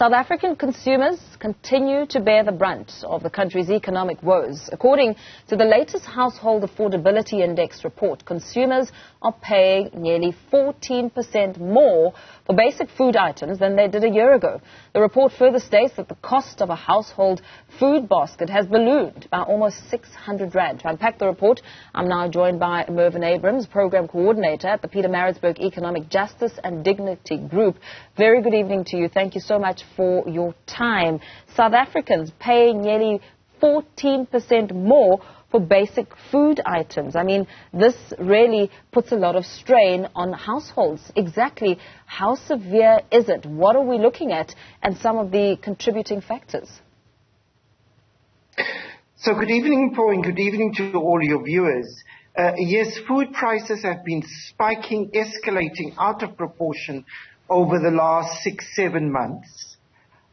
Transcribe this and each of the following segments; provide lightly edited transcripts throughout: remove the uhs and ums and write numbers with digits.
South African consumers continue to bear the brunt of the country's economic woes. According to the latest Household Affordability Index report, consumers are paying nearly 14% more for basic food items than they did a year ago. The report further states that the cost of a household food basket has ballooned by almost 600 rand. To unpack the report, I'm now joined by Mervyn Abrahams, Program Coordinator at the Pietermaritzburg Economic Justice and Dignity Group. Very good evening to you. Thank you so much for your time. South Africans pay nearly 14% more for basic food items. I mean, this really puts a lot of strain on households. Exactly how severe is it? What are we looking at? And some of the contributing factors. So good evening, Paul, and good evening to all your viewers. Yes, food prices have been spiking, escalating out of proportion over the last 6-7 months.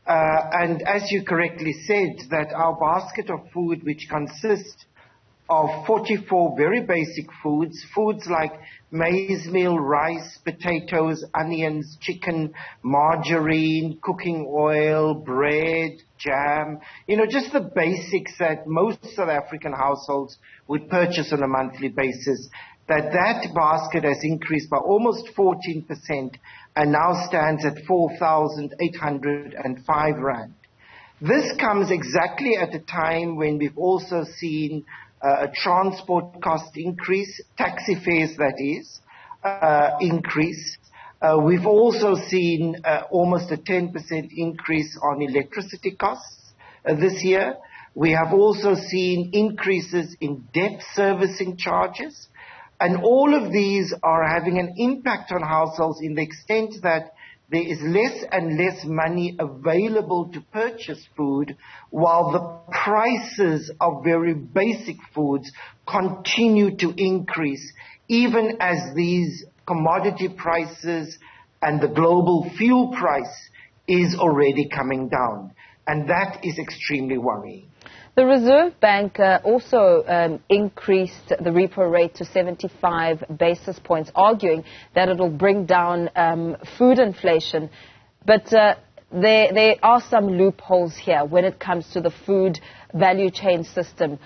And as you correctly said, that our basket of food, which consists of 44 very basic foods, foods like maize meal, rice, potatoes, onions, chicken, margarine, cooking oil, bread, jam, just the basics that most South African households would purchase on a monthly basis, that basket has increased by almost 14% and now stands at 4,805 rand. This comes exactly at a time when we've also seen a transport cost increase, taxi fares that is, increase. We've also seen almost a 10% increase on electricity costs this year. We have also seen increases in debt servicing charges. And all of these are having an impact on households in the extent that there is less and less money available to purchase food, while the prices of very basic foods continue to increase, even as these commodity prices and the global fuel price is already coming down. And that is extremely worrying. The Reserve Bank also increased the repo rate to 75 basis points, arguing that it will bring down food inflation. But there are some loopholes here when it comes to the food value chain system.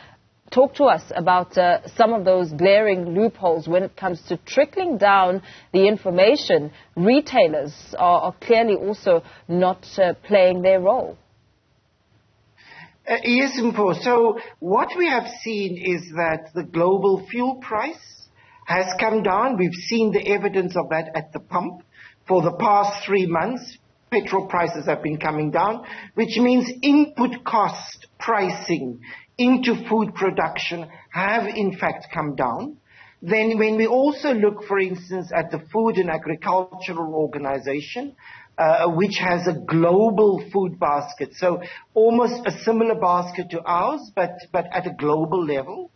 Talk to us about some of those glaring loopholes when it comes to trickling down the information. Retailers are clearly also not playing their role. Yes, Mpo. So what we have seen is that the global fuel price has come down. We've seen the evidence of that at the pump. For the past 3 months, petrol prices have been coming down, which means input cost pricing into food production have in fact come down. Then when we also look, for instance, at the Food and Agricultural Organization, which has a global food basket, so almost a similar basket to ours, but at a global level.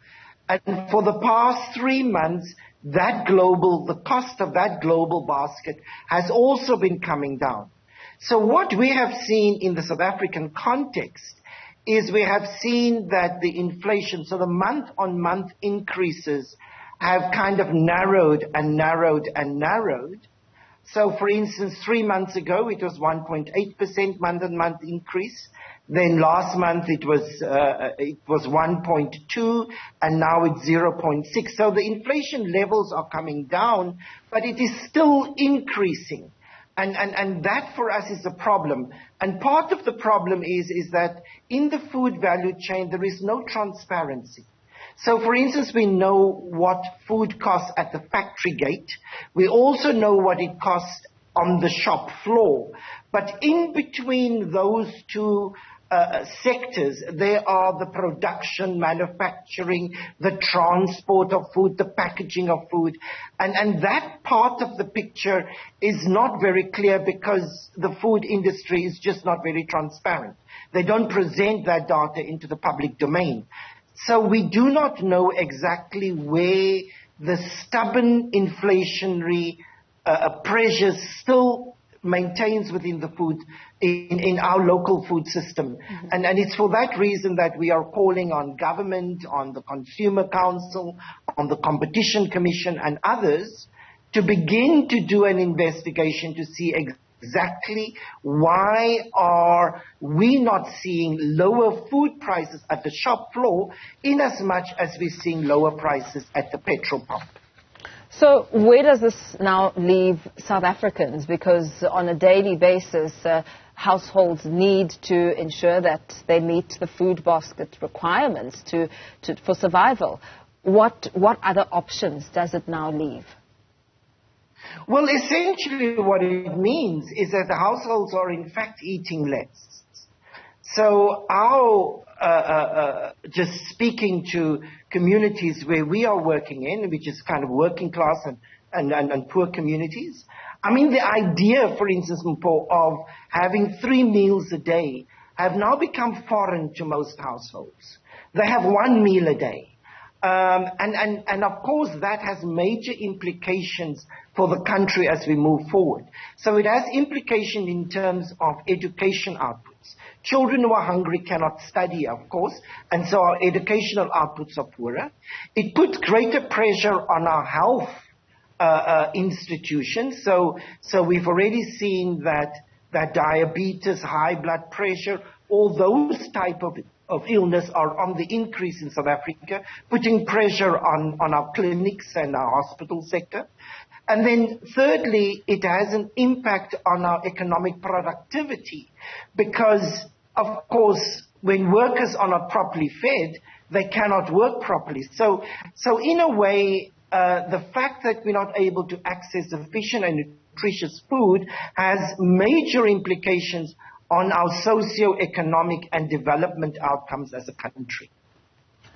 And for the past 3 months, the cost of that global basket has also been coming down. So what we have seen in the South African context is we have seen that the inflation, so the month-on-month increases have kind of narrowed and narrowed and narrowed. So, for instance, 3 months ago, it was 1.8% month-on-month increase. Then last month, it was 1.2, and now it's 0.6. So the inflation levels are coming down, but it is still increasing. And that for us is a problem. And part of the problem is that in the food value chain, there is no transparency. So, for instance, we know what food costs at the factory gate. We also know what it costs on the shop floor. But in between those two sectors, there are the production, manufacturing, the transport of food, the packaging of food. And that part of the picture is not very clear because the food industry is just not very transparent. They don't present that data into the public domain. So we do not know exactly where the stubborn inflationary pressures still maintains within the food, in our local food system. Mm-hmm. And it's for that reason that we are calling on government, on the Consumer Council, on the Competition Commission and others to begin to do an investigation to see exactly why are we not seeing lower food prices at the shop floor in as much as we're seeing lower prices at the petrol pump. So where does this now leave South Africans? Because on a daily basis, households need to ensure that they meet the food basket requirements for survival. What other options does it now leave? Well, essentially what it means is that the households are in fact eating less. So just speaking to communities where we are working in, which is kind of working class and poor communities, I mean, the idea, for instance, of having 3 meals a day have now become foreign to most households. They have 1 meal a day. And of course, that has major implications for the country as we move forward. So it has implications in terms of education outputs. Children who are hungry cannot study, of course, and so our educational outputs are poorer. It puts greater pressure on our health institutions. So we've already seen that diabetes, high blood pressure, all those type of illness are on the increase in South Africa, putting pressure on our clinics and our hospital sector. And then thirdly, it has an impact on our economic productivity because, of course, when workers are not properly fed, they cannot work properly. So in a way, the fact that we're not able to access sufficient and nutritious food has major implications on our socio-economic and development outcomes as a country.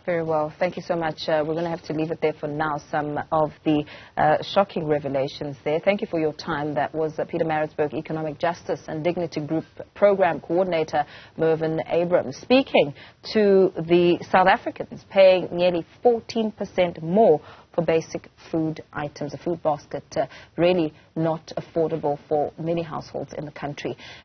Very well. Thank you so much. We're going to have to leave it there for now, some of the shocking revelations there. Thank you for your time. That was Pietermaritzburg Economic Justice and Dignity Group Program Coordinator Mervyn Abrahams, speaking to the South Africans paying nearly 14% more for basic food items. A food basket really not affordable for many households in the country.